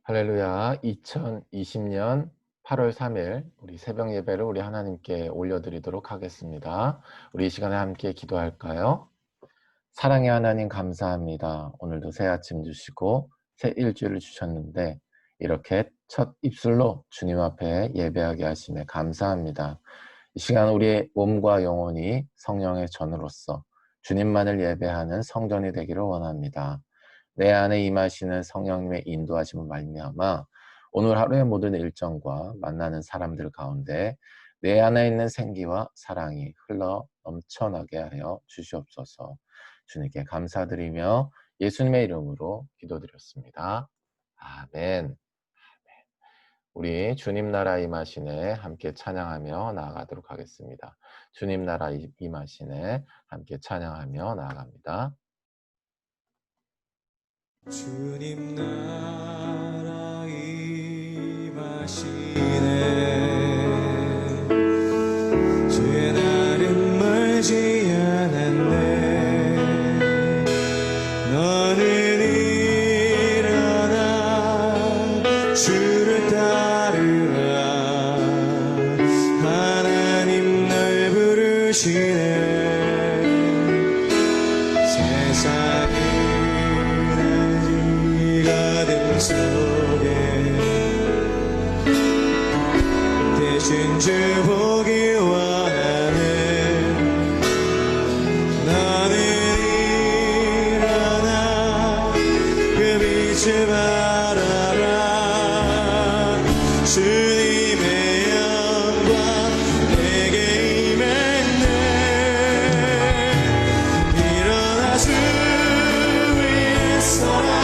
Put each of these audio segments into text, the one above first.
할렐루야. 2020년 8월 3일 우리 새벽 예배를 우리 하나님께 올려드리도록 하겠습니다. 우리 이 시간에 함께 기도할까요? 사랑의 하나님 감사합니다. 오늘도 새 아침 주시고 새 일주일을 주셨는데 이렇게 첫 입술로 주님 앞에 예배하게 하심에 감사합니다. 이 시간 우리의 몸과 영혼이 성령의 전으로서 주님만을 예배하는 성전이 되기를 원합니다. 내 안에 임하시는 성령님의 인도하심을 말미암아 오늘 하루의 모든 일정과 만나는 사람들 가운데 내 안에 있는 생기와 사랑이 흘러 넘쳐나게 하여 주시옵소서. 주님께 감사드리며 예수님의 이름으로 기도드렸습니다. 아멘. 우리 주님 나라 임하시네 함께 찬양하며 나아가도록 하겠습니다. 주님 나라 임하시네 함께 찬양하며 나아갑니다. 주님 나라 임하시네 주의 날은 멀지 않았네 너는 일어나 주를 따르라 하나님 널 부르시네 세상에 속에 대신 주 보기 원하네 너는 일어나 그 빛을 바라라 주님의 영광 내게 임했네 일어나 주 위에 서라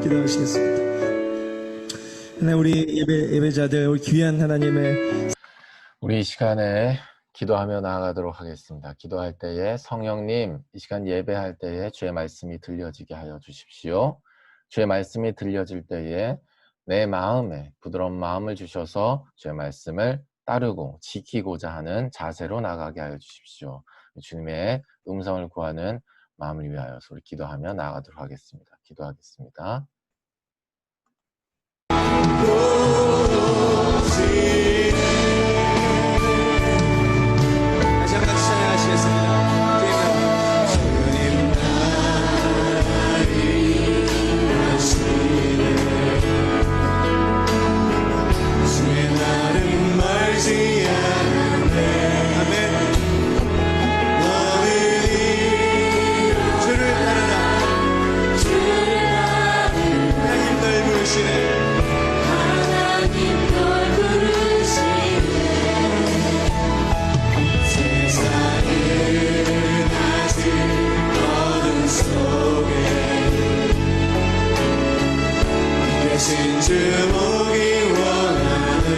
기도하시겠습니다. 하나님, 우리 예배자들, 우리 귀한 하나님의 우리 이 시간에 기도하며 나아가도록 하겠습니다. 기도할 때에 성령님, 이 시간 예배할 때에 주의 말씀이 들려지게 하여 주십시오. 주의 말씀이 들려질 때에 내 마음에 부드러운 마음을 주셔서 주의 말씀을 따르고 지키고자 하는 자세로 나가게 하여 주십시오. 주님의 음성을 구하는 마음을 위하여 우리 기도하며 나아가도록 하겠습니다. 기도하겠습니다. 다시 한번 같이 찬양하시겠습니다. 주님 나를 인도하시네. 주의 나를 말지 않네. 아멘. 너는 주를 따르라. 하나님 널 부르시네. 대신 주 보기 원하네.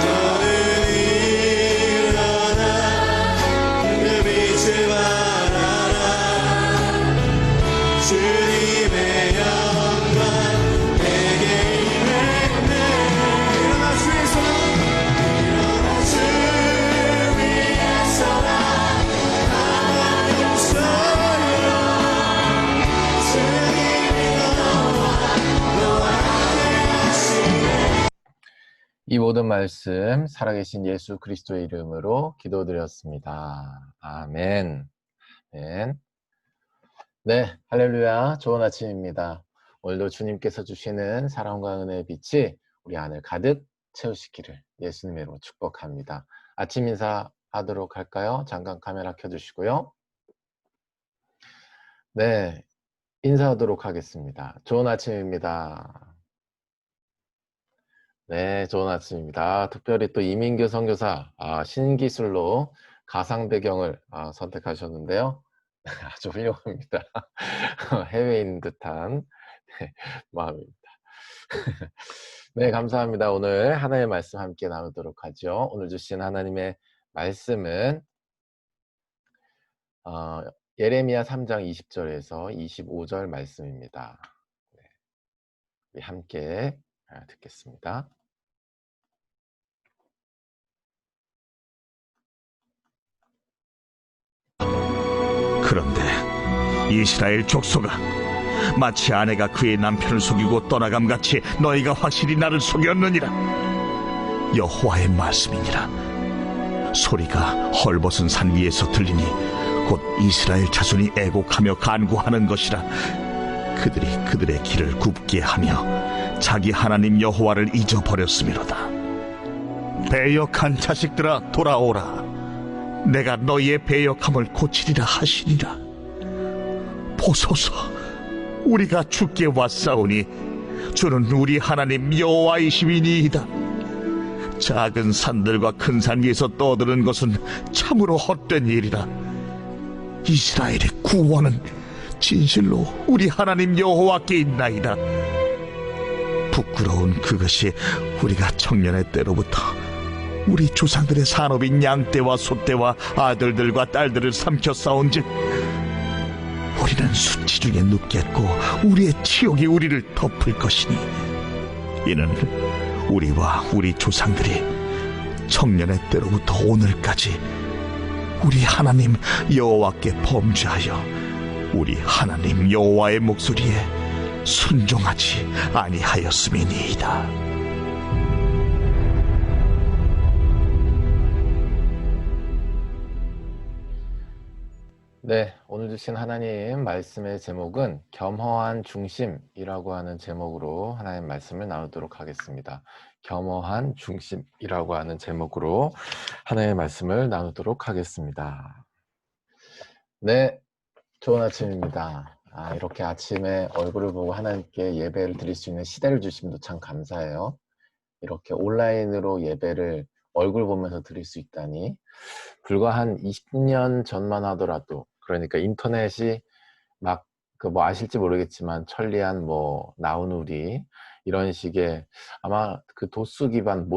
너는 일어나 그 빛을 발하라. 주님의 영광 내게 임했네. 일어나 주의 손, 일어나 주 위에 서라. 하나님 서요. 이 모든 말씀 살아계신 예수 그리스도의 이름으로 기도드렸습니다. 아멘. 아멘. 네, 할렐루야. 좋은 아침입니다. 오늘도 주님께서 주시는 사랑과 은혜의 빛이 우리 안을 가득 채우시기를 예수님의 이름으로 축복합니다. 아침 인사 하도록 할까요? 잠깐 카메라 켜주시고요. 네, 인사하도록 하겠습니다. 좋은 아침입니다. 네, 좋은 아침입니다. 특별히 또 이민규 선교사 신기술로 가상 배경을 선택하셨는데요. 아주 훌륭합니다. 해외인 듯한 마음입니다. 네, 감사합니다. 오늘 하나님의 말씀 함께 나누도록 하죠. 오늘 주신 하나님의 말씀은 예레미야 3장 20절에서 25절 말씀입니다. 네, 우리 함께 듣겠습니다. 그런데 이스라엘 족속아, 마치 아내가 그의 남편을 속이고 떠나감같이 너희가 확실히 나를 속였느니라. 여호와의 말씀이니라. 소리가 헐벗은 산 위에서 들리니 곧 이스라엘 자손이 애곡하며 간구하는 것이라. 그들이 그들의 길을 굽게 하며 자기 하나님 여호와를 잊어버렸음이로다. 배역한 자식들아, 돌아오라. 내가 너희의 배역함을 고치리라 하시니라. 보소서, 우리가 주께 왔사오니 주는 우리 하나님 여호와이시니이다. 작은 산들과 큰 산 위에서 떠드는 것은 참으로 헛된 일이라. 이스라엘의 구원은 진실로 우리 하나님 여호와께 있나이다. 부끄러운 그것이 우리가 청년의 때로부터 우리 조상들의 산업인 양떼와 소떼와 아들들과 딸들을 삼켜 싸운즉 우리는 수치 중에 눕겠고 우리의 치욕이 우리를 덮을 것이니, 이는 우리와 우리 조상들이 청년의 때로부터 오늘까지 우리 하나님 여호와께 범죄하여 우리 하나님 여호와의 목소리에 순종하지 아니하였음이니이다. 네, 오늘 주신 하나님 말씀의 제목은 겸허한 중심이라고 하는 제목으로 하나님 말씀을 나누도록 하겠습니다. 겸허한 중심이라고 하는 제목으로 하나님의 말씀을 나누도록 하겠습니다. 네, 좋은 아침입니다. 이렇게 아침에 얼굴을 보고 하나님께 예배를 드릴 수 있는 시대를 주심도 참 감사해요. 이렇게 온라인으로 예배를 얼굴 보면서 드릴 수 있다니, 불과 한 20년 전만 하더라도, 그러니까 인터넷이 막 그 뭐 아실지 모르겠지만 천리안 뭐 나우누리 이런 식의 아마 그 도스 기반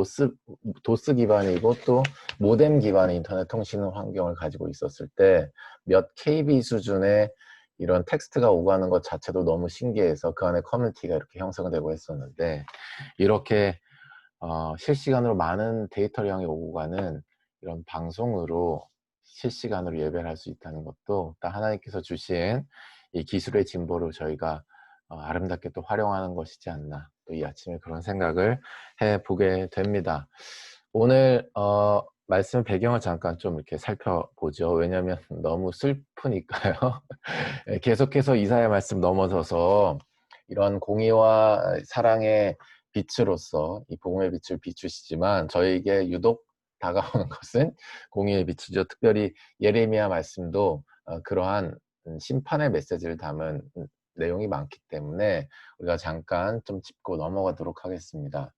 도스 기반이고 또 모뎀 기반의 인터넷 통신 환경을 가지고 있었을 때 몇 KB 수준의 이런 텍스트가 오가는 것 자체도 너무 신기해서 그 안에 커뮤니티가 이렇게 형성되고 했었는데 이렇게 실시간으로 많은 데이터량이 오고 가는 이런 방송으로 실시간으로 예배를 할 수 있다는 것도 딱 하나님께서 주신 이 기술의 진보를 저희가 아름답게 또 활용하는 것이지 않나 또 이 아침에 그런 생각을 해보게 됩니다. 오늘 말씀 배경을 잠깐 좀 이렇게 살펴보죠. 왜냐하면 너무 슬프니까요. 계속해서 이사야 말씀 넘어서서 이런 공의와 사랑의 빛으로서 이 복음의 빛을 비추시지만 저에게 유독 다가오는 것은 공의의 빛이죠. 특별히 예레미야 말씀도 그러한 심판의 메시지를 담은 내용이 많기 때문에 우리가 잠깐 좀 짚고 넘어가도록 하겠습니다.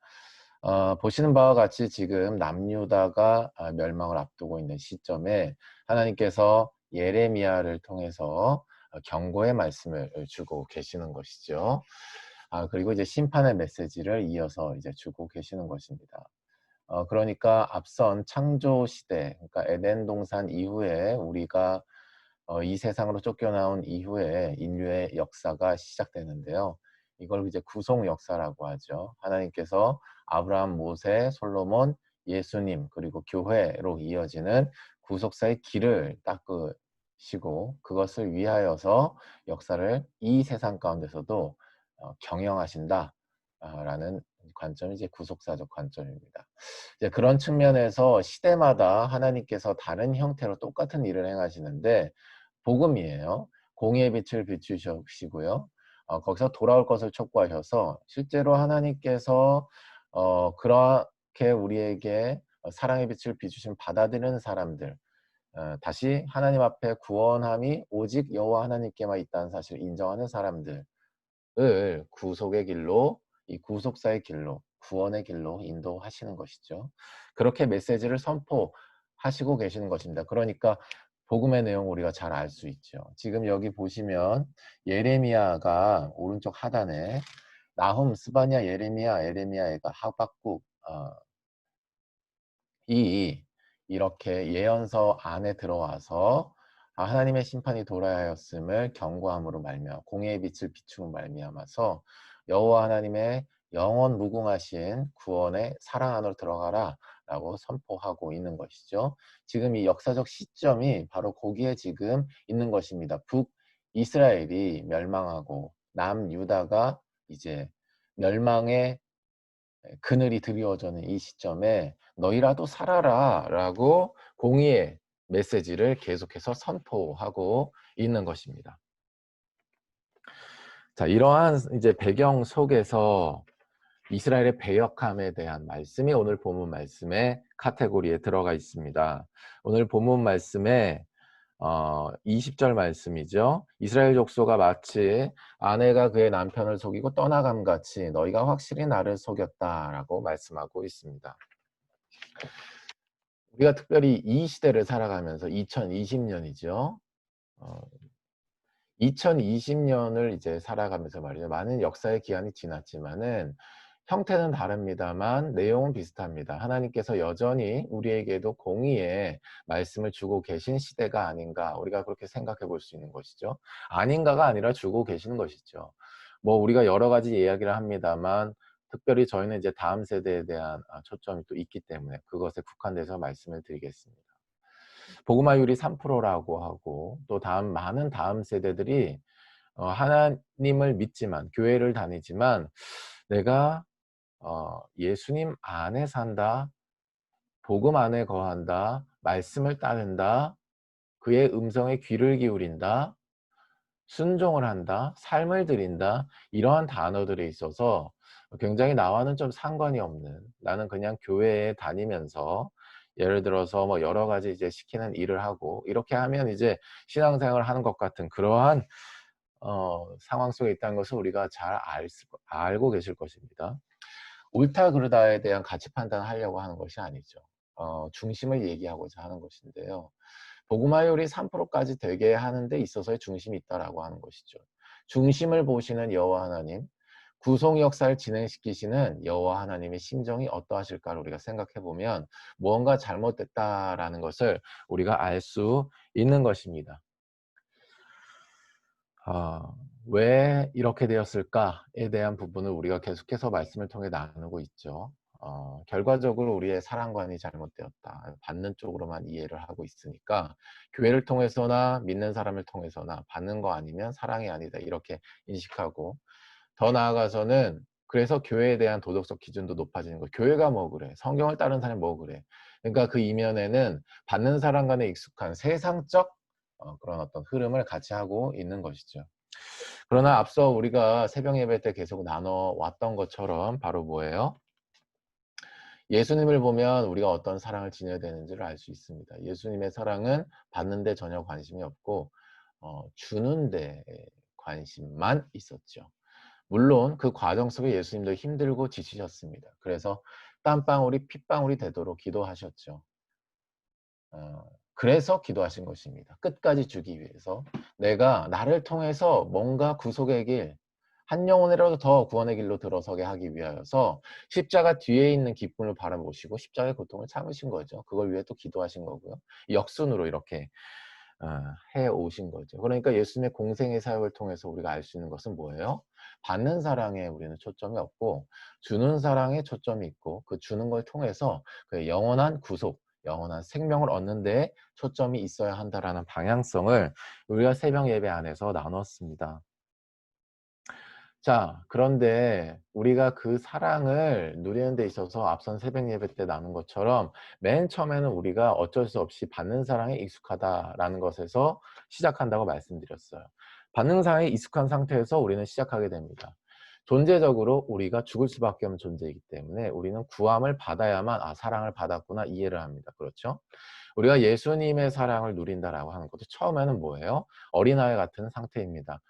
보시는 바와 같이 지금 남유다가 멸망을 앞두고 있는 시점에 하나님께서 예레미야를 통해서 경고의 말씀을 주고 계시는 것이죠. 그리고 이제 심판의 메시지를 이어서 이제 주고 계시는 것입니다. 그러니까 앞선 창조 시대, 그러니까 에덴 동산 이후에 우리가 이 세상으로 쫓겨나온 이후에 인류의 역사가 시작되는데요. 이걸 이제 구속 역사라고 하죠. 하나님께서 아브라함, 모세, 솔로몬, 예수님 그리고 교회로 이어지는 구속사의 길을 닦으시고 그것을 위하여서 역사를 이 세상 가운데서도 경영하신다 라는 관점이 이제 구속사적 관점입니다. 이제 그런 측면에서 시대마다 하나님께서 다른 형태로 똑같은 일을 행하시는데 복음이에요. 공의의 빛을 비추시고요. 거기서 돌아올 것을 촉구하셔서 실제로 하나님께서 그렇게 우리에게 사랑의 빛을 비추신 받아들이는 사람들 다시 하나님 앞에 구원함이 오직 여호와 하나님께만 있다는 사실을 인정하는 사람들을 구속의 길로 이 구속사의 길로 구원의 길로 인도하시는 것이죠. 그렇게 메시지를 선포하시고 계시는 것입니다. 그러니까 복음의 내용 우리가 잘 알 수 있죠. 지금 여기 보시면 예레미야가 오른쪽 하단에 나훔, 스바냐, 예레미야, 에레미야가 하박국 이렇게 예언서 안에 들어와서 하나님의 심판이 돌아야 하였음을 경고함으로 말미암아 공의의 빛을 비추고 말미암아서 여호와 하나님의 영원 무궁하신 구원의 사랑 안으로 들어가라 라고 선포하고 있는 것이죠. 지금 이 역사적 시점이 바로 거기에 지금 있는 것입니다. 북이스라엘이 멸망하고 남유다가 이제 멸망의 그늘이 드리워지는 이 시점에 너희라도 살아라 라고 공의의 메시지를 계속해서 선포하고 있는 것입니다. 자, 이러한 이제 배경 속에서 이스라엘의 배역함에 대한 말씀이 오늘 본문 말씀의 카테고리에 들어가 있습니다. 오늘 본문 말씀에 20절 말씀이죠. 이스라엘 족속아 마치 아내가 그의 남편을 속이고 떠나감 같이 너희가 확실히 나를 속였다라고 말씀하고 있습니다. 우리가 특별히 이 시대를 살아가면서 2020년이죠. 2020년을 이제 살아가면서 말이죠. 많은 역사의 기한이 지났지만은 형태는 다릅니다만 내용은 비슷합니다. 하나님께서 여전히 우리에게도 공의의 말씀을 주고 계신 시대가 아닌가 우리가 그렇게 생각해 볼 수 있는 것이죠. 아닌가가 아니라 주고 계시는 것이죠. 뭐 우리가 여러 가지 이야기를 합니다만 특별히 저희는 이제 다음 세대에 대한 초점이 또 있기 때문에 그것에 국한돼서 말씀을 드리겠습니다. 복음화율이 3%라고 하고 또 많은 다음 세대들이 하나님을 믿지만 교회를 다니지만 내가 예수님 안에 산다, 복음 안에 거한다, 말씀을 따른다, 그의 음성에 귀를 기울인다, 순종을 한다, 삶을 드린다 이러한 단어들에 있어서 굉장히 나와는 좀 상관이 없는 나는 그냥 교회에 다니면서 예를 들어서 뭐 여러 가지 이제 시키는 일을 하고 이렇게 하면 이제 신앙생활을 하는 것 같은 그러한 상황 속에 있다는 것을 우리가 잘 알고 계실 것입니다. 옳다 그르다에 대한 가치 판단을 하려고 하는 것이 아니죠. 중심을 얘기하고자 하는 것인데요. 복음화율이 3%까지 되게 하는 데 있어서의 중심이 있다라고 하는 것이죠. 중심을 보시는 여호와 하나님, 구속 역사를 진행시키시는 여호와 하나님의 심정이 어떠하실까를 우리가 생각해 보면 무언가 잘못됐다라는 것을 우리가 알 수 있는 것입니다. 왜 이렇게 되었을까에 대한 부분을 우리가 계속해서 말씀을 통해 나누고 있죠. 결과적으로 우리의 사랑관이 잘못되었다. 받는 쪽으로만 이해를 하고 있으니까 교회를 통해서나 믿는 사람을 통해서나 받는 거 아니면 사랑이 아니다. 이렇게 인식하고 더 나아가서는 그래서 교회에 대한 도덕적 기준도 높아지는 거. 교회가 뭐 그래? 성경을 따르는 사람이 뭐 그래? 그러니까 그 이면에는 받는 사랑관에 익숙한 세상적 그런 어떤 흐름을 같이 하고 있는 것이죠. 그러나 앞서 우리가 새벽 예배 때 계속 나눠왔던 것처럼 바로 뭐예요? 예수님을 보면 우리가 어떤 사랑을 지녀야 되는지를 알 수 있습니다. 예수님의 사랑은 받는 데 전혀 관심이 없고 주는 데 관심만 있었죠. 물론 그 과정 속에 예수님도 힘들고 지치셨습니다. 그래서 땀방울이 핏방울이 되도록 기도하셨죠. 그래서 기도하신 것입니다. 끝까지 주기 위해서. 내가 나를 통해서 뭔가 구속의 길, 한 영혼이라도 더 구원의 길로 들어서게 하기 위하여서 십자가 뒤에 있는 기쁨을 바라보시고 십자가의 고통을 참으신 거죠. 그걸 위해 또 기도하신 거고요. 역순으로 이렇게 해 오신 거죠. 그러니까 예수님의 공생의 사역을 통해서 우리가 알 수 있는 것은 뭐예요? 받는 사랑에 우리는 초점이 없고 주는 사랑에 초점이 있고 그 주는 걸 통해서 그 영원한 구속, 영원한 생명을 얻는 데 초점이 있어야 한다라는 방향성을 우리가 새벽 예배 안에서 나눴습니다. 자, 그런데 우리가 그 사랑을 누리는 데 있어서 앞선 새벽 예배 때 나눈 것처럼 맨 처음에는 우리가 어쩔 수 없이 받는 사랑에 익숙하다라는 것에서 시작한다고 말씀드렸어요. 받는 사랑에 익숙한 상태에서 우리는 시작하게 됩니다. 존재적으로 우리가 죽을 수밖에 없는 존재이기 때문에 우리는 구함을 받아야만 사랑을 받았구나 이해를 합니다. 그렇죠? 우리가 예수님의 사랑을 누린다라고 하는 것도 처음에는 뭐예요? 어린아이 같은 상태입니다.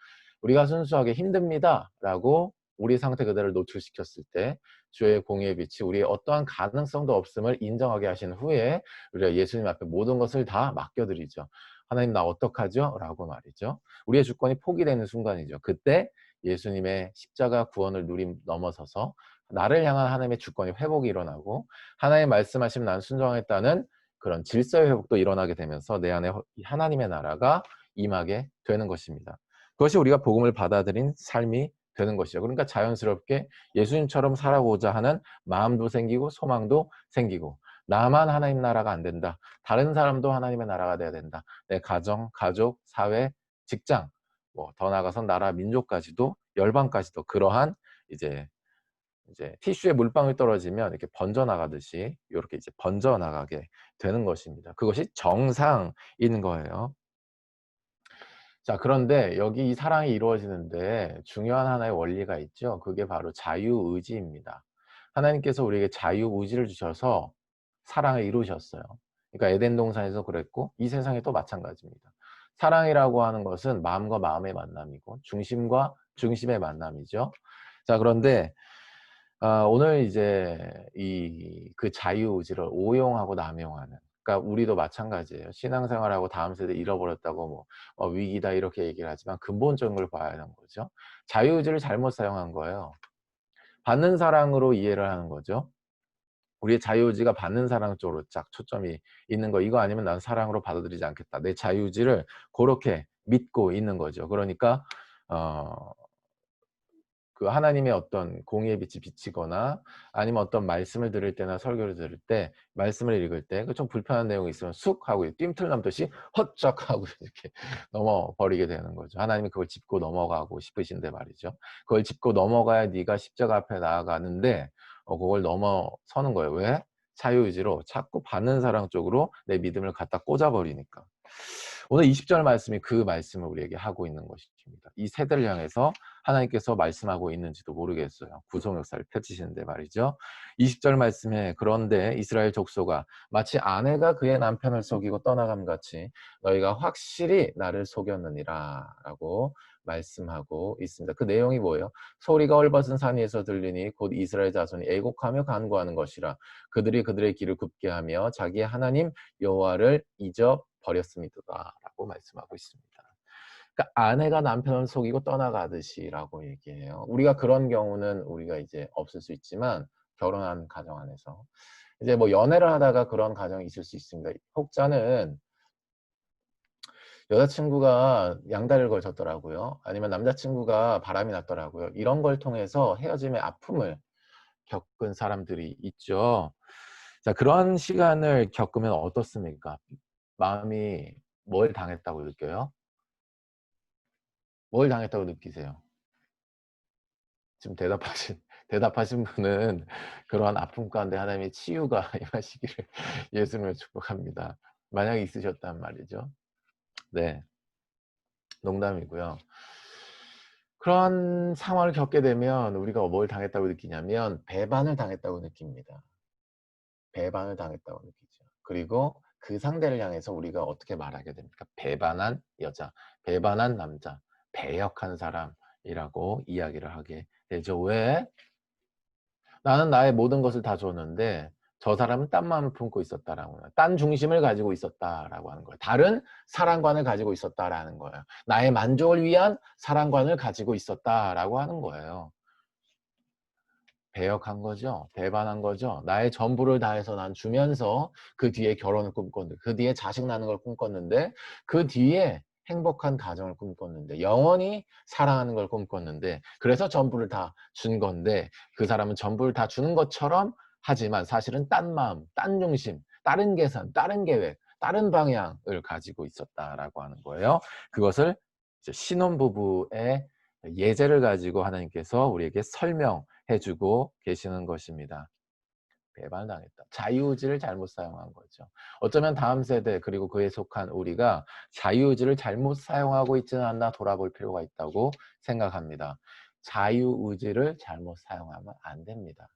우리가 순수하게 힘듭니다 라고 우리 상태 그대로 노출시켰을 때 주의 공의의 빛이 우리의 어떠한 가능성도 없음을 인정하게 하신 후에 우리가 예수님 앞에 모든 것을 다 맡겨드리죠. 하나님 나 어떡하죠? 라고 말이죠. 우리의 주권이 포기되는 순간이죠. 그때 예수님의 십자가 구원을 누림 넘어서서 나를 향한 하나님의 주권이 회복이 일어나고 하나님 말씀하시면 난 순종하겠다는 그런 질서의 회복도 일어나게 되면서 내 안에 하나님의 나라가 임하게 되는 것입니다. 그것이 우리가 복음을 받아들인 삶이 되는 것이죠. 그러니까 자연스럽게 예수님처럼 살아보자 하는 마음도 생기고 소망도 생기고 나만 하나님 나라가 안 된다. 다른 사람도 하나님의 나라가 돼야 된다. 내 가정, 가족, 사회, 직장, 뭐 더 나아가선 나라, 민족까지도 열방까지도 그러한 이제 티슈에 물방울 떨어지면 이렇게 번져 나가듯이 이렇게 이제 번져 나가게 되는 것입니다. 그것이 정상인 거예요. 자, 그런데 여기 이 사랑이 이루어지는데 중요한 하나의 원리가 있죠. 그게 바로 자유의지입니다. 하나님께서 우리에게 자유의지를 주셔서 사랑을 이루셨어요. 그러니까 에덴 동산에서 그랬고 이 세상에 또 마찬가지입니다. 사랑이라고 하는 것은 마음과 마음의 만남이고 중심과 중심의 만남이죠. 자, 그런데 오늘 이제 그 자유의지를 오용하고 남용하는, 그러니까 우리도 마찬가지예요. 신앙생활하고 다음 세대 잃어버렸다고 뭐 위기다 이렇게 얘기를 하지만 근본적인 걸 봐야 하는 거죠. 자유의지를 잘못 사용한 거예요. 받는 사랑으로 이해를 하는 거죠. 우리의 자유의지가 받는 사랑 쪽으로 쫙 초점이 있는 거. 이거 아니면 난 사랑으로 받아들이지 않겠다. 내 자유의지를 그렇게 믿고 있는 거죠. 그러니까 그 하나님의 어떤 공의의 빛이 비치거나 아니면 어떤 말씀을 들을 때나 설교를 들을 때 말씀을 읽을 때 그 좀 불편한 내용이 있으면 쑥 하고 뜀틀 남듯이 헛쩍 하고 이렇게 넘어버리게 되는 거죠. 하나님이 그걸 짚고 넘어가고 싶으신데 말이죠. 그걸 짚고 넘어가야 네가 십자가 앞에 나아가는데 그걸 넘어서는 거예요. 왜? 자유의지로 자꾸 받는 사랑 쪽으로 내 믿음을 갖다 꽂아버리니까. 오늘 20절 말씀이 그 말씀을 우리에게 하고 있는 것입니다. 이 세대를 향해서 하나님께서 말씀하고 있는지도 모르겠어요. 구속 역사를 펼치시는데 말이죠. 20절 말씀에 그런데 이스라엘 족속아 마치 아내가 그의 남편을 속이고 떠나감 같이 너희가 확실히 나를 속였느니라 라고 말씀하고 있습니다. 그 내용이 뭐예요? 소리가 헐벗은 산 위에서 들리니 곧 이스라엘 자손이 애곡하며 간구하는 것이라. 그들이 그들의 길을 굽게 하며 자기의 하나님 여호와를 잊어버렸습니다 라고 말씀하고 있습니다. 그러니까 아내가 남편을 속이고 떠나가듯이라고 얘기해요. 우리가 그런 경우는 우리가 이제 없을 수 있지만 결혼한 가정 안에서 이제 뭐 연애를 하다가 그런 가정이 있을 수 있습니다. 혹자는 여자친구가 양다리를 걸쳤더라고요. 아니면 남자친구가 바람이 났더라고요. 이런 걸 통해서 헤어짐의 아픔을 겪은 사람들이 있죠. 자, 그런 시간을 겪으면 어떻습니까? 마음이 뭘 당했다고 느껴요? 뭘 당했다고 느끼세요? 지금 대답하신 분은 그러한 아픔 가운데 하나님의 치유가 임하시기를 예수님을 축복합니다. 만약에 있으셨단 말이죠. 네, 농담이고요. 그런 상황을 겪게 되면 우리가 뭘 당했다고 느끼냐면 배반을 당했다고 느낍니다. 배반을 당했다고 느끼죠. 그리고 그 상대를 향해서 우리가 어떻게 말하게 됩니까? 배반한 여자, 배반한 남자, 배역한 사람이라고 이야기를 하게 되죠. 왜? 나는 나의 모든 것을 다 줬는데 저 사람은 딴 마음을 품고 있었다라고 해요. 딴 중심을 가지고 있었다라고 하는 거예요. 다른 사랑관을 가지고 있었다라는 거예요. 나의 만족을 위한 사랑관을 가지고 있었다라고 하는 거예요. 배역한 거죠. 배반한 거죠. 나의 전부를 다해서 난 주면서 그 뒤에 결혼을 꿈꿨는데, 그 뒤에 자식 낳는 걸 꿈꿨는데, 그 뒤에 행복한 가정을 꿈꿨는데, 영원히 사랑하는 걸 꿈꿨는데, 그래서 전부를 다 준 건데, 그 사람은 전부를 다 주는 것처럼 하지만 사실은 딴 마음, 딴 중심, 다른 계산, 다른 계획, 다른 방향을 가지고 있었다라고 하는 거예요. 그것을 이제 신혼부부의 예제를 가지고 하나님께서 우리에게 설명해주고 계시는 것입니다. 배반당했다. 자유의지를 잘못 사용한 거죠. 어쩌면 다음 세대 그리고 그에 속한 우리가 자유의지를 잘못 사용하고 있지는 않나 돌아볼 필요가 있다고 생각합니다. 자유의지를 잘못 사용하면 안 됩니다.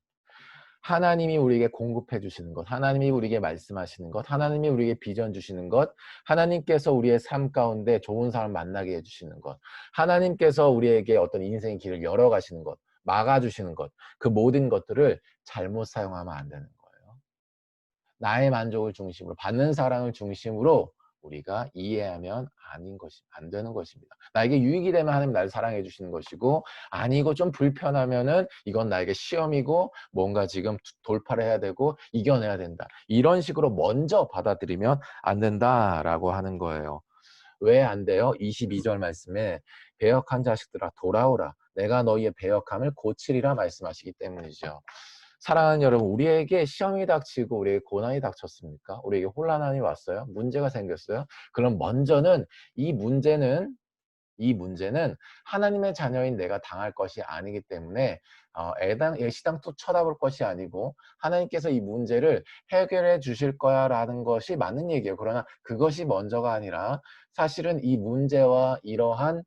하나님이 우리에게 공급해 주시는 것, 하나님이 우리에게 말씀하시는 것, 하나님이 우리에게 비전 주시는 것, 하나님께서 우리의 삶 가운데 좋은 사람 만나게 해주시는 것, 하나님께서 우리에게 어떤 인생의 길을 열어가시는 것, 막아주시는 것, 그 모든 것들을 잘못 사용하면 안 되는 거예요. 나의 만족을 중심으로, 받는 사랑을 중심으로 우리가 이해하면 안 되는 것입니다. 나에게 유익이 되면 하나님 나를 사랑해 주시는 것이고, 아니고 좀 불편하면은 이건 나에게 시험이고 뭔가 지금 돌파를 해야 되고 이겨내야 된다. 이런 식으로 먼저 받아들이면 안 된다라고 하는 거예요. 왜 안 돼요? 22절 말씀에 배역한 자식들아 돌아오라. 내가 너희의 배역함을 고치리라 말씀하시기 때문이죠. 사랑하는 여러분, 우리에게 시험이 닥치고 우리에게 고난이 닥쳤습니까? 우리에게 혼란이 왔어요? 문제가 생겼어요? 그럼 먼저는 이 문제는 하나님의 자녀인 내가 당할 것이 아니기 때문에 애시당 또 쳐다볼 것이 아니고 하나님께서 이 문제를 해결해 주실 거야 라는 것이 맞는 얘기예요. 그러나 그것이 먼저가 아니라 사실은 이 문제와 이러한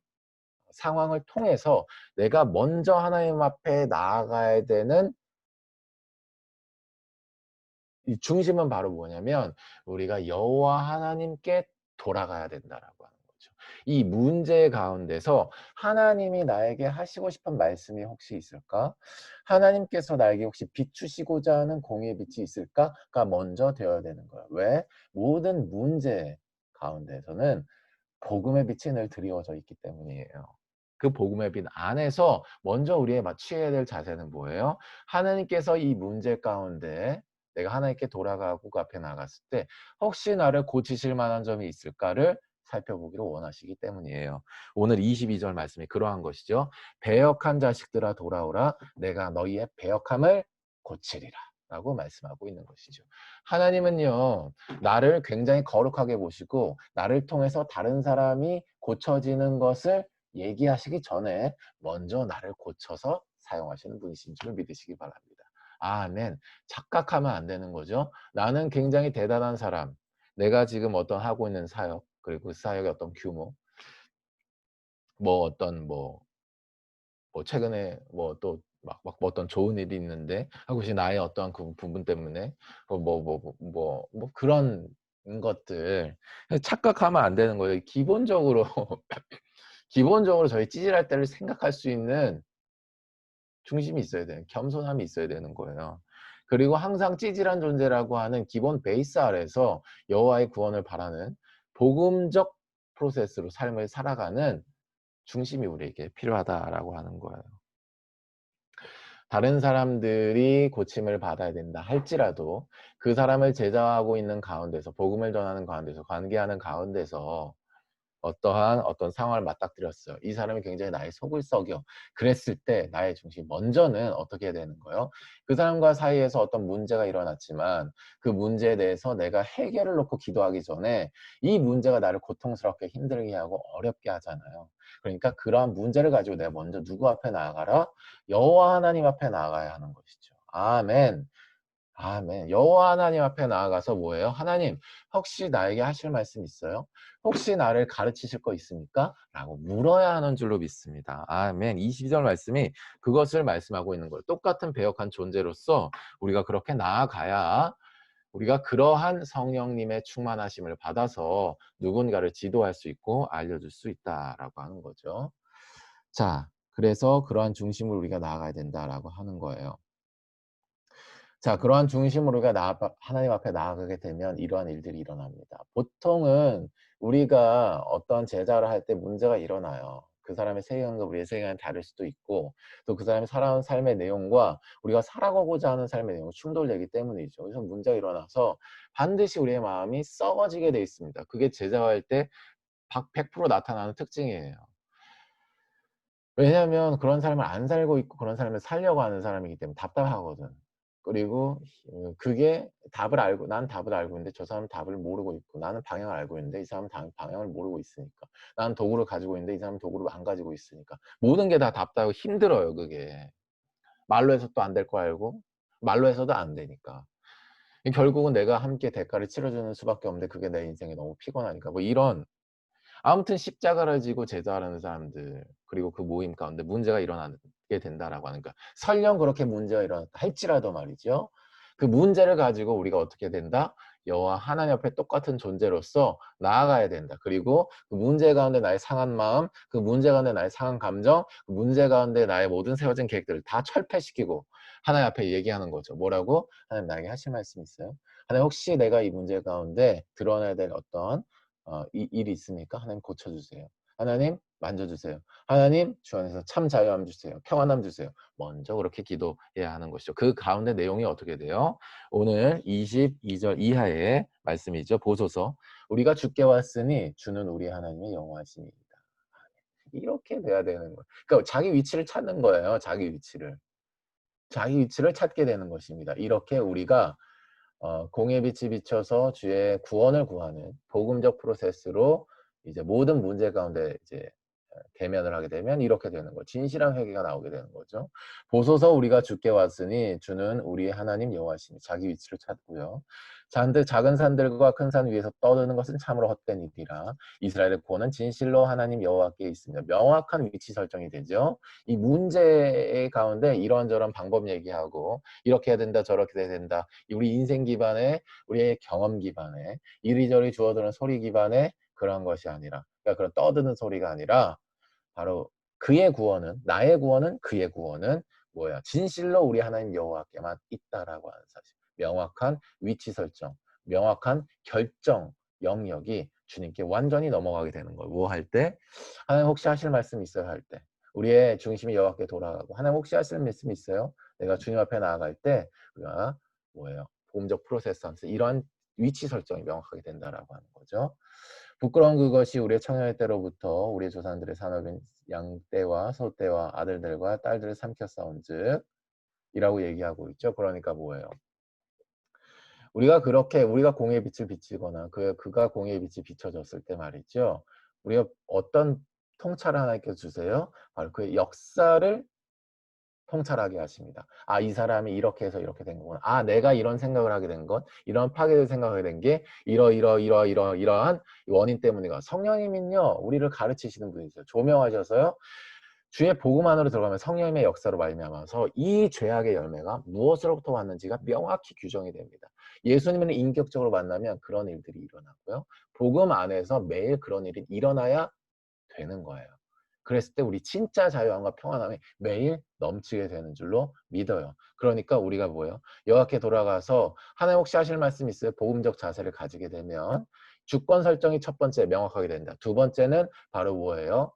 상황을 통해서 내가 먼저 하나님 앞에 나아가야 되는 이 중심은 바로 뭐냐면 우리가 여호와 하나님께 돌아가야 된다라고 하는 거죠. 이 문제 가운데서 하나님이 나에게 하시고 싶은 말씀이 혹시 있을까? 하나님께서 나에게 혹시 비추시고자 하는 공의의 빛이 있을까?가 먼저 되어야 되는 거예요. 왜? 모든 문제 가운데서는 복음의 빛이 늘 드리워져 있기 때문이에요. 그 복음의 빛 안에서 먼저 우리의 취해야 될 자세는 뭐예요? 하나님께서 이 문제 가운데 내가 하나님께 돌아가고 그 앞에 나갔을 때 혹시 나를 고치실 만한 점이 있을까를 살펴보기를 원하시기 때문이에요. 오늘 22절 말씀이 그러한 것이죠. 배역한 자식들아 돌아오라. 내가 너희의 배역함을 고치리라. 라고 말씀하고 있는 것이죠. 하나님은요, 나를 굉장히 거룩하게 보시고 나를 통해서 다른 사람이 고쳐지는 것을 얘기하시기 전에 먼저 나를 고쳐서 사용하시는 분이신 줄 믿으시기 바랍니다. 아멘. 착각하면 안 되는 거죠. 나는 굉장히 대단한 사람. 내가 지금 어떤 하고 있는 사역, 그리고 그 사역의 어떤 규모, 뭐 최근에 뭐 어떤 좋은 일이 있는데 혹시 나의 어떠한 그 부분 때문에 그런 것들 착각하면 안 되는 거예요. 기본적으로 기본적으로 저희 찌질할 때를 생각할 수 있는 중심이 있어야 돼요. 겸손함이 있어야 되는 거예요. 그리고 항상 찌질한 존재라고 하는 기본 베이스 아래에서 여호와의 구원을 바라는 복음적 프로세스로 삶을 살아가는 중심이 우리에게 필요하다라고 하는 거예요. 다른 사람들이 고침을 받아야 된다 할지라도 그 사람을 제자하고 있는 가운데서 복음을 전하는 가운데서 관계하는 가운데서 어떤 상황을 맞닥뜨렸어요. 이 사람이 굉장히 나의 속을 썩여. 그랬을 때 나의 중심 먼저는 어떻게 해야 되는 거예요? 그 사람과 사이에서 어떤 문제가 일어났지만 그 문제에 대해서 내가 해결을 놓고 기도하기 전에 이 문제가 나를 고통스럽게 힘들게 하고 어렵게 하잖아요. 그러니까 그러한 문제를 가지고 내가 먼저 누구 앞에 나아가라? 여호와 하나님 앞에 나아가야 하는 것이죠. 아멘. 아멘. 여호와 하나님 앞에 나아가서 뭐예요? 하나님, 혹시 나에게 하실 말씀 있어요? 혹시 나를 가르치실 거 있습니까? 라고 물어야 하는 줄로 믿습니다. 아멘. 22절 말씀이 그것을 말씀하고 있는 거예요. 똑같은 배역한 존재로서 우리가 그렇게 나아가야 우리가 그러한 성령님의 충만하심을 받아서 누군가를 지도할 수 있고 알려줄 수 있다라고 하는 거죠. 자, 그래서 그러한 중심으로 우리가 나아가야 된다라고 하는 거예요. 자, 그러한 중심으로 우리가 하나님 앞에 나아가게 되면 이러한 일들이 일어납니다. 보통은 우리가 어떤 제자를 할 때 문제가 일어나요. 그 사람의 세계관과 우리의 세계관이 다를 수도 있고 또 그 사람이 살아온 삶의 내용과 우리가 살아가고자 하는 삶의 내용이 충돌되기 때문이죠. 그래서 문제가 일어나서 반드시 우리의 마음이 썩어지게 돼 있습니다. 그게 제자할 때 100% 나타나는 특징이에요. 왜냐하면 그런 삶을 안 살고 있고 그런 삶을 살려고 하는 사람이기 때문에 답답하거든. 그리고 그게 답을 알고 난 답을 알고 있는데 저 사람은 답을 모르고 있고 나는 방향을 알고 있는데 이 사람은 방향을 모르고 있으니까 나는 도구를 가지고 있는데 이 사람은 도구를 안 가지고 있으니까 모든 게 다 답답하고 힘들어요. 그게 말로 해서 또 안 될 거 알고 말로 해서도 안 되니까 결국은 내가 함께 대가를 치러주는 수밖에 없는데 그게 내 인생이 너무 피곤하니까 뭐 이런 아무튼 십자가를 지고 제자하는 사람들 그리고 그 모임 가운데 문제가 일어나게 된다라고 하는 거야. 설령 그렇게 문제가 일어났다 할지라도 말이죠. 그 문제를 가지고 우리가 어떻게 된다? 여호와 하나님 앞에 똑같은 존재로서 나아가야 된다. 그리고 그 문제 가운데 나의 상한 마음, 그 문제 가운데 나의 상한 감정, 그 문제 가운데 나의 모든 세워진 계획들을 다 철폐시키고 하나님 앞에 얘기하는 거죠. 뭐라고? 하나님 나에게 하실 말씀 있어요? 하나님 혹시 내가 이 문제 가운데 드러내야 될 어떤 일이 있으니까 하나님 고쳐주세요. 하나님 만져주세요. 하나님 주 안에서 참 자유함 주세요. 평안함 주세요. 먼저 그렇게 기도해야 하는 것이죠. 그 가운데 내용이 어떻게 돼요? 오늘 22절 이하의 말씀이죠. 보소서 우리가 주께 왔으니 주는 우리 하나님의 영화심이다. 이렇게 돼야 되는 거예요. 그러니까 자기 위치를 찾는 거예요. 자기 위치를 찾게 되는 것입니다. 이렇게 우리가 공의 빛이 비춰서 주의 구원을 구하는 복음적 프로세스로 이제 모든 문제 가운데 이제 대면을 하게 되면 이렇게 되는 거죠. 진실한 회개가 나오게 되는 거죠. 보소서 우리가 주께 왔으니 주는 우리의 하나님 여호와시니 자기 위치를 찾고요. 작은 산들과 큰 산 위에서 떠드는 것은 참으로 헛된 일이라 이스라엘의 구원은 진실로 하나님 여호와께 있습니다. 명확한 위치 설정이 되죠. 이 문제 가운데 이런저런 방법 얘기하고 이렇게 해야 된다 저렇게 해야 된다 우리 인생 기반의 우리의 경험 기반의 이리저리 주워드는 소리 기반의 그런 것이 아니라 그러니까 그런 떠드는 소리가 아니라 바로 그의 구원은 나의 구원은 그의 구원은 뭐야? 진실로 우리 하나님 여호와께만 있다라고 하는 사실. 명확한 위치 설정, 명확한 결정 영역이 주님께 완전히 넘어가게 되는 거예요. 뭐 할 때? 하나님 혹시 하실 말씀 있어요? 할 때. 우리의 중심이 여호와께 돌아가고 하나님 혹시 하실 말씀 있어요? 내가 주님 앞에 나아갈 때 우리가 뭐예요? 복음적 프로세스 하면서 이러한 위치 설정이 명확하게 된다라고 하는 거죠. 부끄러운 그것이 우리의 청년의 때로부터 우리의 조상들의 산업인 양떼와 소떼와 아들들과 딸들을 삼켜 싸운즉 이라고 얘기하고 있죠. 그러니까 뭐예요? 우리가 공의 빛을 비치거나 그가 공의 빛이 비춰졌을 때 말이죠. 우리가 어떤 통찰을 하나님께서 주세요? 바로 그의 역사를 통찰하게 하십니다. 아, 이 사람이 이렇게 해서 이렇게 된 거구나. 아, 내가 이런 생각을 하게 된 것, 이런 파괴를 생각하게 된 게 이러한 원인 때문이가. 성령님은요, 우리를 가르치시는 분이세요. 조명하셔서요. 주의 복음 안으로 들어가면 성령님의 역사로 말미암아서 이 죄악의 열매가 무엇으로부터 왔는지가 명확히 규정이 됩니다. 예수님을 인격적으로 만나면 그런 일들이 일어나고요. 복음 안에서 매일 그런 일이 일어나야 되는 거예요. 그랬을 때 우리 진짜 자유함과 평안함이 매일 넘치게 되는 줄로 믿어요. 그러니까 우리가 뭐예요? 여호와께 돌아가서 하나님 혹시 하실 말씀 있어요? 복음적 자세를 가지게 되면 주권 설정이 첫 번째 명확하게 된다. 두 번째는 바로 뭐예요?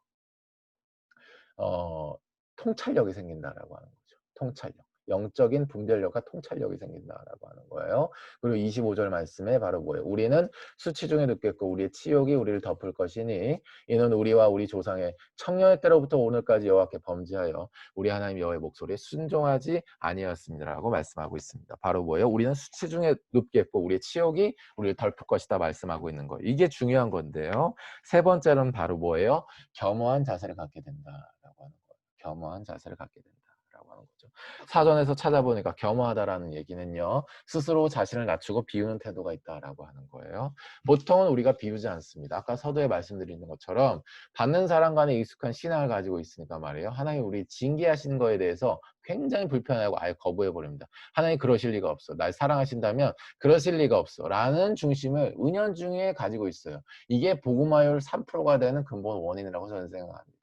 통찰력이 생긴다라고 하는 거죠. 통찰력. 영적인 분별력과 통찰력이 생긴다라고 하는 거예요. 그리고 25절 말씀에 바로 뭐예요? 우리는 수치 중에 늦겠고 우리의 치욕이 우리를 덮을 것이니 이는 우리와 우리 조상의 청년의 때로부터 오늘까지 여호와께 범죄하여 우리 하나님 여호와의 목소리에 순종하지 아니하였습니다라고 말씀하고 있습니다. 바로 뭐예요? 우리는 수치 중에 눕겠고 우리의 치욕이 우리를 덮을 것이다 말씀하고 있는 거예요. 이게 중요한 건데요. 세 번째는 바로 뭐예요? 겸허한 자세를 갖게 된다라고 하는 거예요. 겸허한 자세를 갖게 된다라고 하는 거죠. 사전에서 찾아보니까 겸허하다라는 얘기는요. 스스로 자신을 낮추고 비우는 태도가 있다라고 하는 거예요. 보통은 우리가 비우지 않습니다. 아까 서두에 말씀드리는 것처럼 받는 사람 간에 익숙한 신앙을 가지고 있으니까 말이에요. 하나님 우리 징계하신 거에 대해서 굉장히 불편하고 아예 거부해버립니다. 하나님 그러실 리가 없어. 날 사랑하신다면 그러실 리가 없어. 라는 중심을 은연중에 가지고 있어요. 이게 복음화율 3%가 되는 근본 원인이라고 저는 생각합니다.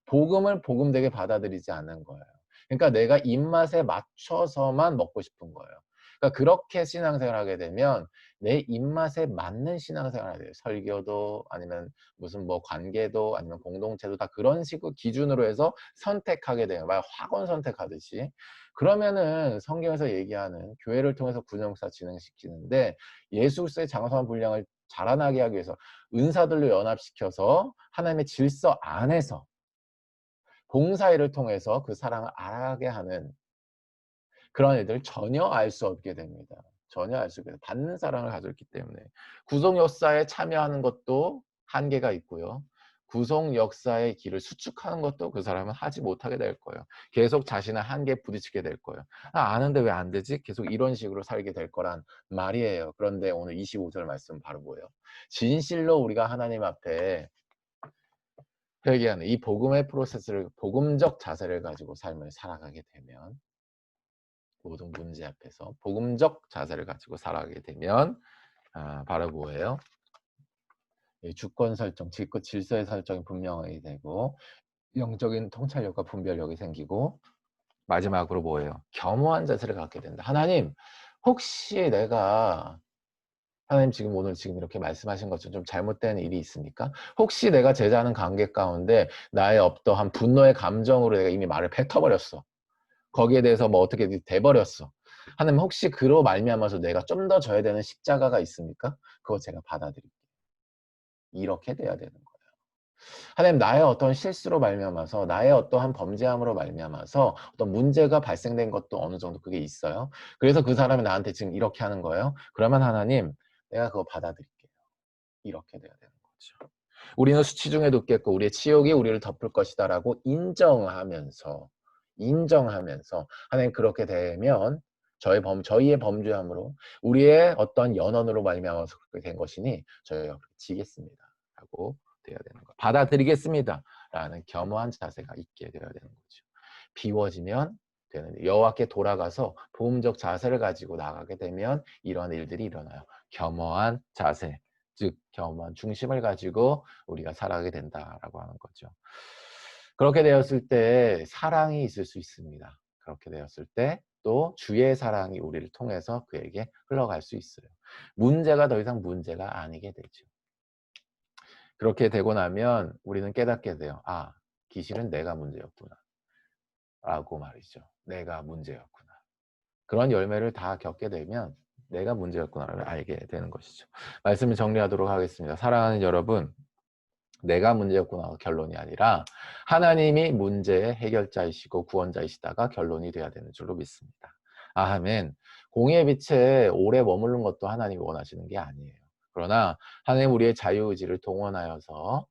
복음을 복음되게 받아들이지 않는 거예요. 그러니까 내가 입맛에 맞춰서만 먹고 싶은 거예요. 그러니까 그렇게 신앙생활을 하게 되면 내 입맛에 맞는 신앙생활을 해야 돼요. 설교도 아니면 무슨 뭐 관계도 아니면 공동체도 다 그런 식으로 기준으로 해서 선택하게 돼요. 막 학원 선택하듯이. 그러면은 성경에서 얘기하는 교회를 통해서 구정사 진행시키는데 예수 그리스도의 장성한 분량을 자라나게 하기 위해서 은사들로 연합시켜서 하나님의 질서 안에서 봉사일을 통해서 그 사랑을 알아가게 하는 그런 애들 전혀 알 수 없게 됩니다. 전혀 알 수 없게 돼요. 받는 사랑을 가지고 있기 때문에. 구속 역사에 참여하는 것도 한계가 있고요. 구속 역사의 길을 수축하는 것도 그 사람은 하지 못하게 될 거예요. 계속 자신의 한계에 부딪히게 될 거예요. 아는데 왜 안 되지? 계속 이런 식으로 살게 될 거란 말이에요. 그런데 오늘 25절 말씀 바로 뭐예요? 진실로 우리가 하나님 앞에 회개하는 이 복음의 프로세스를 복음적 자세를 가지고 삶을 살아가게 되면 모든 문제 앞에서 복음적 자세를 가지고 살아가게 되면 바로 뭐예요? 주권 설정, 질서의 설정이 분명하게 되고 영적인 통찰력과 분별력이 생기고 마지막으로 뭐예요? 겸허한 자세를 갖게 된다. 하나님, 혹시 내가 하나님 지금 오늘 지금 이렇게 말씀하신 것처럼 좀 잘못된 일이 있습니까? 혹시 내가 제자하는 관계 가운데 나의 어떠한 분노의 감정으로 내가 이미 말을 뱉어버렸어. 거기에 대해서 뭐 어떻게 돼버렸어. 하나님 혹시 그로 말미암아서 내가 좀 더 져야 되는 십자가가 있습니까? 그거 제가 받아들일게요. 이렇게 돼야 되는 거예요. 하나님 나의 어떤 실수로 말미암아서 나의 어떠한 범죄함으로 말미암아서 어떤 문제가 발생된 것도 어느 정도 그게 있어요. 그래서 그 사람이 나한테 지금 이렇게 하는 거예요. 그러면 하나님 내가 그거 받아들일게요. 이렇게 돼야 되는 거죠. 우리는 수치 중에 눕겠고 우리의 치욕이 우리를 덮을 것이다 라고 인정하면서 하나님 그렇게 되면 저희의 범죄함으로 우리의 어떤 연언으로 말미암아서 그렇게 된 것이니 저희가 지겠습니다 라고 되어야 되는 거. 받아들이겠습니다 라는 겸허한 자세가 있게 되어야 되는 거죠. 비워지면 되는 여호와께 돌아가서 보험적 자세를 가지고 나가게 되면 이러한 일들이 일어나요. 겸허한 자세, 즉 겸허한 중심을 가지고 우리가 살아가게 된다라고 하는 거죠. 그렇게 되었을 때 사랑이 있을 수 있습니다. 그렇게 되었을 때 또 주의 사랑이 우리를 통해서 그에게 흘러갈 수 있어요. 문제가 더 이상 문제가 아니게 되죠. 그렇게 되고 나면 우리는 깨닫게 돼요. 아, 기실은 내가 문제였구나 라고 말이죠. 내가 문제였구나. 그런 열매를 다 겪게 되면 내가 문제였구나를 알게 되는 것이죠. 말씀을 정리하도록 하겠습니다. 사랑하는 여러분, 내가 문제였구나 결론이 아니라 하나님이 문제의 해결자이시고 구원자이시다가 결론이 돼야 되는 줄로 믿습니다. 아멘. 공의의 빛에 오래 머무른 것도 하나님이 원하시는 게 아니에요. 그러나 하나님 우리의 자유의지를 동원하여서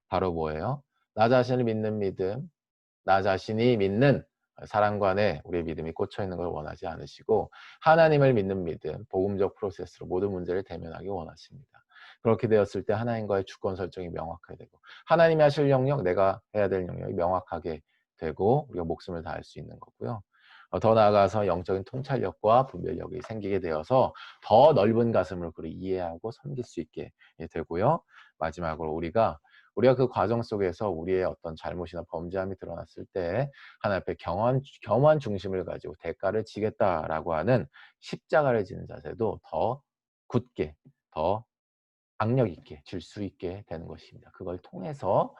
바로 뭐예요? 나 자신을 믿는 믿음, 나 자신이 믿는 사랑과 안에 우리의 믿음이 꽂혀 있는 걸 원하지 않으시고 하나님을 믿는 믿음, 복음적 프로세스로 모든 문제를 대면하기 원하십니다. 그렇게 되었을 때 하나님과의 주권 설정이 명확하게 되고 하나님이 하실 영역, 내가 해야 될 영역이 명확하게 되고 우리가 목숨을 다할 수 있는 거고요. 더 나아가서 영적인 통찰력과 분별력이 생기게 되어서 더 넓은 가슴으로 그를 이해하고 섬길 수 있게 되고요. 마지막으로 우리가 그 과정 속에서 우리의 어떤 잘못이나 범죄함이 드러났을 때 하나님 앞에 겸허한 중심을 가지고 대가를 지겠다라고 하는 십자가를 지는 자세도 더 굳게, 더 악력 있게 줄 수 있게 되는 것입니다. 그걸 통해서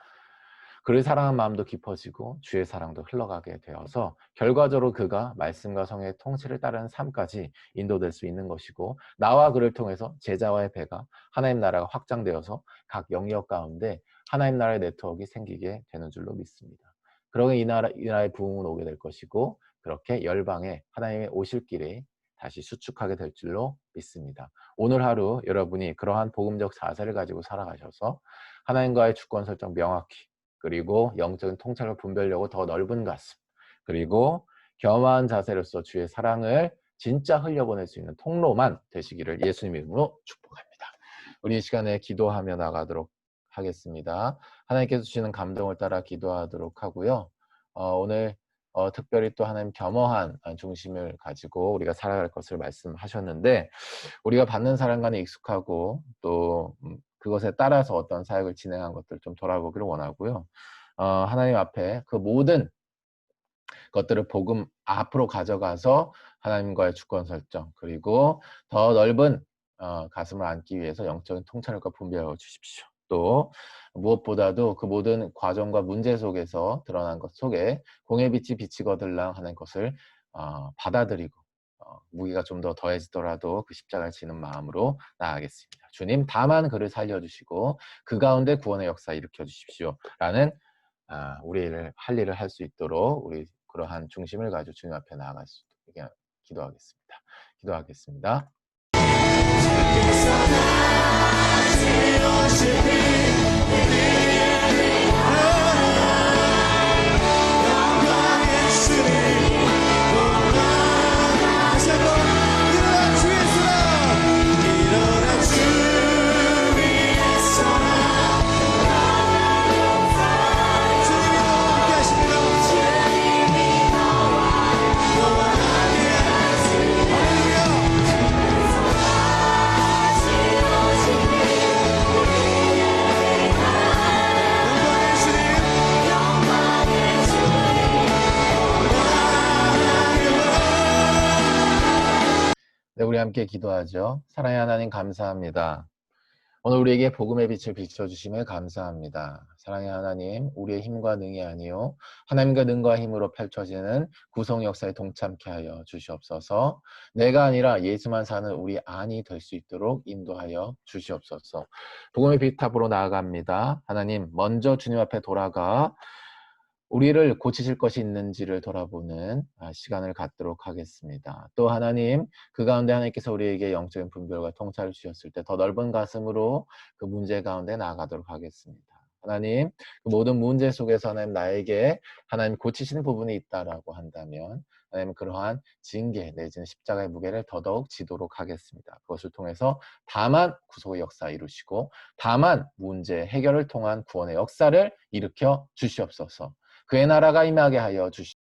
그를 사랑하는 마음도 깊어지고 주의 사랑도 흘러가게 되어서 결과적으로 그가 말씀과 성의 통치를 따르는 삶까지 인도될 수 있는 것이고, 나와 그를 통해서 제자와의 배가 하나님 나라가 확장되어서 각 영역 가운데 하나님 나라의 네트워크가 생기게 되는 줄로 믿습니다. 그러면 이 나라의 부흥은 오게 될 것이고, 그렇게 열방에 하나님의 오실 길에 다시 수축하게 될 줄로 믿습니다. 오늘 하루 여러분이 그러한 복음적 자세를 가지고 살아가셔서 하나님과의 주권 설정 명확히, 그리고 영적인 통찰과 분별력을 더 넓은 가슴, 그리고 겸허한 자세로서 주의 사랑을 진짜 흘려보낼 수 있는 통로만 되시기를 예수님 이름으로 축복합니다. 우리 이 시간에 기도하며 나가도록 하겠습니다. 하나님께서 주시는 감동을 따라 기도하도록 하고요. 오늘 특별히 또 하나님 겸허한 중심을 가지고 우리가 살아갈 것을 말씀하셨는데, 우리가 받는 사랑과는 익숙하고 또 그것에 따라서 어떤 사역을 진행한 것들 좀 돌아보기를 원하고요. 하나님 앞에 그 모든 것들을 복음 앞으로 가져가서 하나님과의 주권 설정, 그리고 더 넓은 가슴을 안기 위해서 영적인 통찰과 분별을 주십시오. 또 무엇보다도 그 모든 과정과 문제 속에서 드러난 것 속에 공의 빛이 비치거들랑 하는 것을 받아들이고, 무게가 좀 더 더해지더라도 그 십자가를 지는 마음으로 나아가겠습니다. 주님, 다만 그를 살려주시고 그 가운데 구원의 역사 일으켜 주십시오 라는 우리를 할 일을 할 수 있도록 우리 그러한 중심을 가지고 주님 앞에 나아갈 수 있게 기도하겠습니다. 기도하겠습니다. 네, 우리 함께 기도하죠. 사랑의 하나님, 감사합니다. 오늘 우리에게 복음의 빛을 비춰주심을 감사합니다. 사랑의 하나님, 우리의 힘과 능이 아니요 하나님과 능과 힘으로 펼쳐지는 구속 역사에 동참케 하여 주시옵소서. 내가 아니라 예수만 사는 우리 안이 될 수 있도록 인도하여 주시옵소서. 복음의 빛 앞으로 나아갑니다. 하나님, 먼저 주님 앞에 돌아가 우리를 고치실 것이 있는지를 돌아보는 시간을 갖도록 하겠습니다. 또 하나님, 그 가운데 하나님께서 우리에게 영적인 분별과 통찰을 주셨을 때 더 넓은 가슴으로 그 문제 가운데 나아가도록 하겠습니다. 하나님, 그 모든 문제 속에서 하나님 나에게 하나님 고치시는 부분이 있다라고 한다면 하나님 그러한 징계 내지는 십자가의 무게를 더더욱 지도록 하겠습니다. 그것을 통해서 다만 구속의 역사 이루시고 다만 문제 해결을 통한 구원의 역사를 일으켜 주시옵소서. 그의 나라가 임하게 하여 주시옵소서.